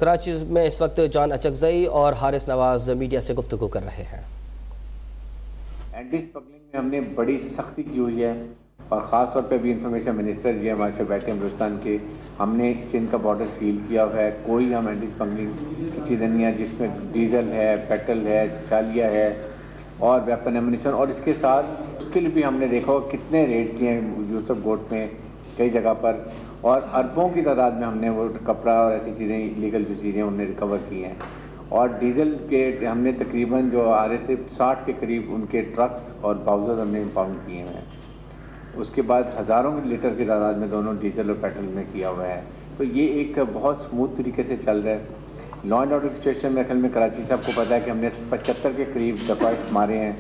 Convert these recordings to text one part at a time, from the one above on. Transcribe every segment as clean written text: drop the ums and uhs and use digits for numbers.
کراچی میں اس وقت جان اچکزئی اور حارث نواز میڈیا سے گفتگو کر رہے ہیں۔ اینٹی اسمگلنگ میں ہم نے بڑی سختی کی ہوئی ہے اور خاص طور پہ بھی انفارمیشن منسٹر جی ہمارے سے بیٹھے ہیں بلوچستان کے، ہم نے سندھ کا بارڈر سیل کیا ہوا ہے۔ کوئی ہم اینٹی اسمگلنگ کی چیزیں نہیں ہے جس میں ڈیزل ہے، پیٹرول ہے، چالیہ ہے اور ویپن ایمونیشن، اور اس کے ساتھ اس کے لیے بھی ہم نے دیکھا کتنے ریڈ کیے ہیں یوسف گوٹ میں کئی جگہ پر، اور اربوں کی تعداد میں ہم نے وہ کپڑا اور ایسی چیزیں لیگل جو چیزیں انہوں نے ریکور کی ہیں، اور ڈیزل کے ہم نے تقریباً جو آ رہے تھے 60 کے قریب ان کے ٹرکس اور باؤزر ہم نے امپاؤنڈ کیے ہیں۔ اس کے بعد ہزاروں لیٹر کی تعداد میں دونوں ڈیزل اور پیٹرول میں کیا ہوا ہے۔ تو یہ ایک بہت سموتھ طریقے سے چل رہا ہے۔ لا اینڈ آرڈر کی سچویشن میں خیال میں کراچی سے آپ کو پتہ ہے کہ ہم نے 75 کے قریب ڈکائٹس مارے ہیں،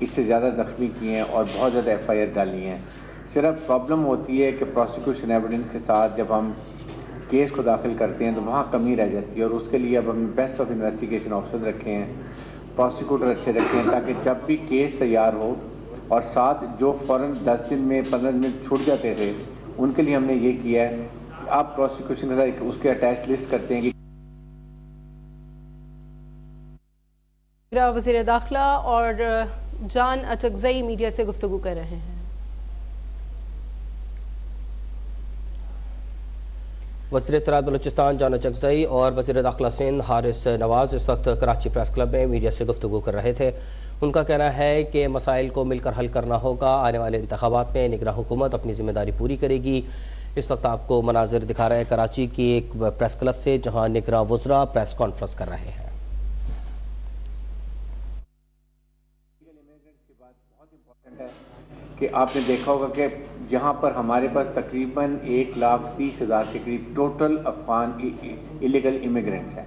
اس سے زیادہ زخمی کیے ہیں اور بہت زیادہ ایف آئی آر ڈالی ہیں۔ صرف پرابلم ہوتی ہے کہ پروسیکیوشن ایویڈنس کے ساتھ جب ہم کیس کو داخل کرتے ہیں تو وہاں کمی رہ جاتی ہے، اور اس کے لیے اب ہم بیسٹ آف انویسٹیگیشن آفیسر رکھے ہیں، پروسیکیوٹر اچھے رکھے ہیں، تاکہ جب بھی کیس تیار ہو اور ساتھ جو فوراً 10 دن میں 15 دن میں چھوٹ جاتے تھے ان کے لیے ہم نے یہ کیا ہے کہ آپ پروسیکیوشن کے ساتھ اس کے اٹیچ لسٹ کرتے ہیں کہ وزیر داخلہ اور جان اچکزئی میڈیا سے گفتگو کر رہے ہیں۔ وزیر اطلاعات بلوچستان جان اچکزئی اور وزیر داخلہ سندھ حارث نواز اس وقت کراچی پریس کلب میں میڈیا سے گفتگو کر رہے تھے۔ ان کا کہنا ہے کہ مسائل کو مل کر حل کرنا ہوگا، آنے والے انتخابات میں نگراں حکومت اپنی ذمہ داری پوری کرے گی۔ اس وقت آپ کو مناظر دکھا رہے ہیں کراچی کی ایک پریس کلب سے، جہاں نگراں وزراء پریس کانفرنس کر رہے ہیں۔ کہ آپ نے دیکھا ہوگا کہ یہاں پر ہمارے پاس تقریباً 1,30,000 کے قریب ٹوٹل افغان الیگل امیگرینٹس ہیں،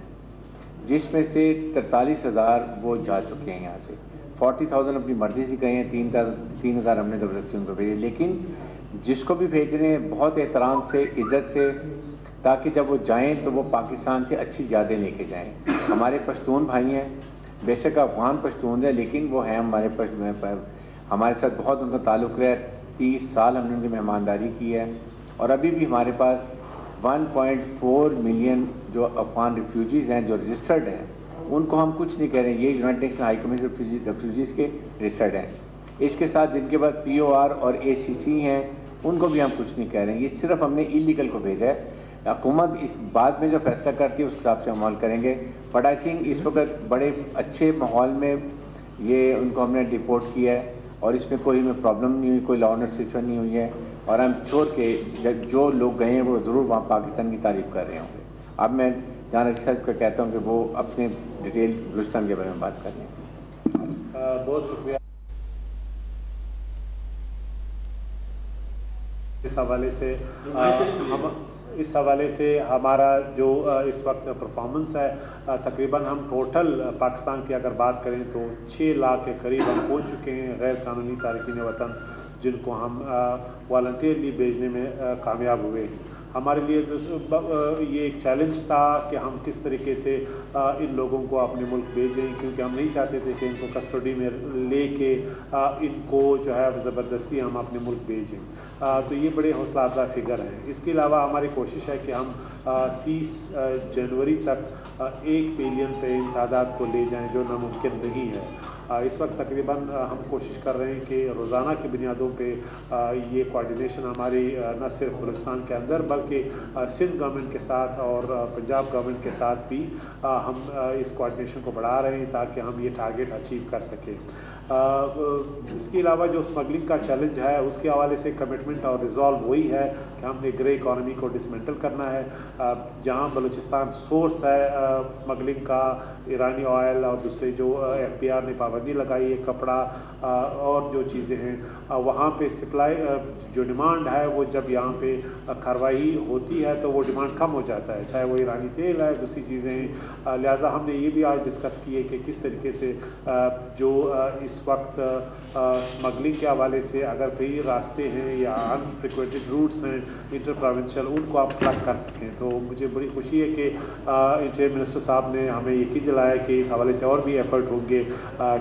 جس میں سے 43,000 وہ جا چکے ہیں یہاں سے، 40,000 اپنی مرضی سے گئے ہیں، 3,000 ہم نے زبردستی ان کو بھیجے، لیکن جس کو بھی بھیج رہے ہیں بہت احترام سے، عزت سے، تاکہ جب وہ جائیں تو وہ پاکستان سے اچھی یادیں لے کے جائیں۔ ہمارے پشتون بھائی ہیں، بے شک افغان پشتون ہیں، لیکن وہ ہیں ہمارے ساتھ بہت ان کا تعلق رہا ہے، 30 سال ہم نے ان کی مہمانداری کی ہے، اور ابھی بھی ہمارے پاس 1.4 ملین جو افغان ریفیوجیز ہیں جو رجسٹرڈ ہیں، ان کو ہم کچھ نہیں کہہ رہے ہیں، یہ United nation high commission refugees کے رجسٹرڈ ہیں۔ اس کے ساتھ جن کے بعد پی او آر اور اے سی سی ہیں ان کو بھی ہم کچھ نہیں کہہ رہے ہیں، یہ صرف ہم نے ایلیگل کو بھیجا ہے۔ حکومت اس بعد میں جو فیصلہ کرتی ہے اس حساب سے عمل کریں گے، بٹ آئی تھنک اس وقت بڑے اچھے ماحول میں یہ ان کو ہم نے ڈپورٹ کیا ہے، اور اس میں کوئی میں پرابلم نہیں ہوئی، کوئی لا اینڈ آرڈر سچویشن نہیں ہوئی ہے، اور ہم شور کہ جو لوگ گئے ہیں وہ ضرور وہاں پاکستان کی تعریف کر رہے ہوں گے۔ اب میں جان اچکزئی صاحب کو کہتا ہوں کہ وہ اپنے ڈیٹیل بلوچستان کے بارے میں بات کر لیں۔ بہت شکریہ۔ اس حوالے سے ہمارا جو اس وقت پرفارمنس ہے، تقریباً ہم ٹوٹل پاکستان کی اگر بات کریں تو 6 لاکھ کے قریب ہم پہنچ چکے ہیں غیر قانونی تارکین وطن، جن کو ہم والنٹیئرلی بھیجنے میں کامیاب ہوئے۔ ہمارے لیے یہ ایک چیلنج تھا کہ ہم کس طریقے سے ان لوگوں کو اپنے ملک بھیجیں، کیونکہ ہم نہیں چاہتے تھے کہ ان کو کسٹڈی میں لے کے ان کو جو ہے زبردستی ہم اپنے ملک بھیجیں۔ تو یہ بڑے حوصلہ افزا فگر ہیں۔ اس کے علاوہ ہماری کوشش ہے کہ ہم 30 جنوری تک 1 بلین پہ ان تعداد کو لے جائیں، جو ناممکن نہیں ہے۔ اس وقت تقریباً ہم کوشش کر رہے ہیں کہ روزانہ کی بنیادوں پہ یہ کوارڈینیشن ہماری نہ صرف بلوچستان کے اندر بلکہ سندھ گورنمنٹ کے ساتھ اور پنجاب گورنمنٹ کے ساتھ بھی ہم اس کوارڈینیشن کو بڑھا رہے ہیں تاکہ ہم یہ ٹارگیٹ اچیو کر سکیں۔ اس کے علاوہ جو اسمگلنگ کا چیلنج ہے اس کے حوالے سے کمٹمنٹ اور ریزالو وہی ہے کہ ہم نے گرے اکانومی کو ڈسمنٹل کرنا ہے۔ جہاں بلوچستان سورس ہے اسمگلنگ کا، ایرانی آئل اور دوسرے جو ایف پی آر نے پابندی لگائی ہے، کپڑا اور جو چیزیں ہیں، وہاں پہ سپلائی جو ڈیمانڈ ہے وہ جب یہاں پہ کارروائی ہوتی ہے تو وہ ڈیمانڈ کم ہو جاتا ہے، چاہے وہ ایرانی تیل ہے، دوسری چیزیں ہیں۔ لہٰذا ہم نے یہ بھی آج ڈسکس کیے کہ کس طریقے سے جو اس وقت اسمگلنگ کے حوالے سے اگر کئی راستے ہیں یا ان فریکوینٹڈ روٹس ہیں انٹر پروونشل، ان کو آپ پلگ کر سکیں۔ تو مجھے بڑی خوشی ہے کہ انٹیریئر منسٹر صاحب نے ہمیں یقین دلایا کہ اس حوالے سے اور بھی ایفرٹ ہوں گے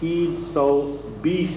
320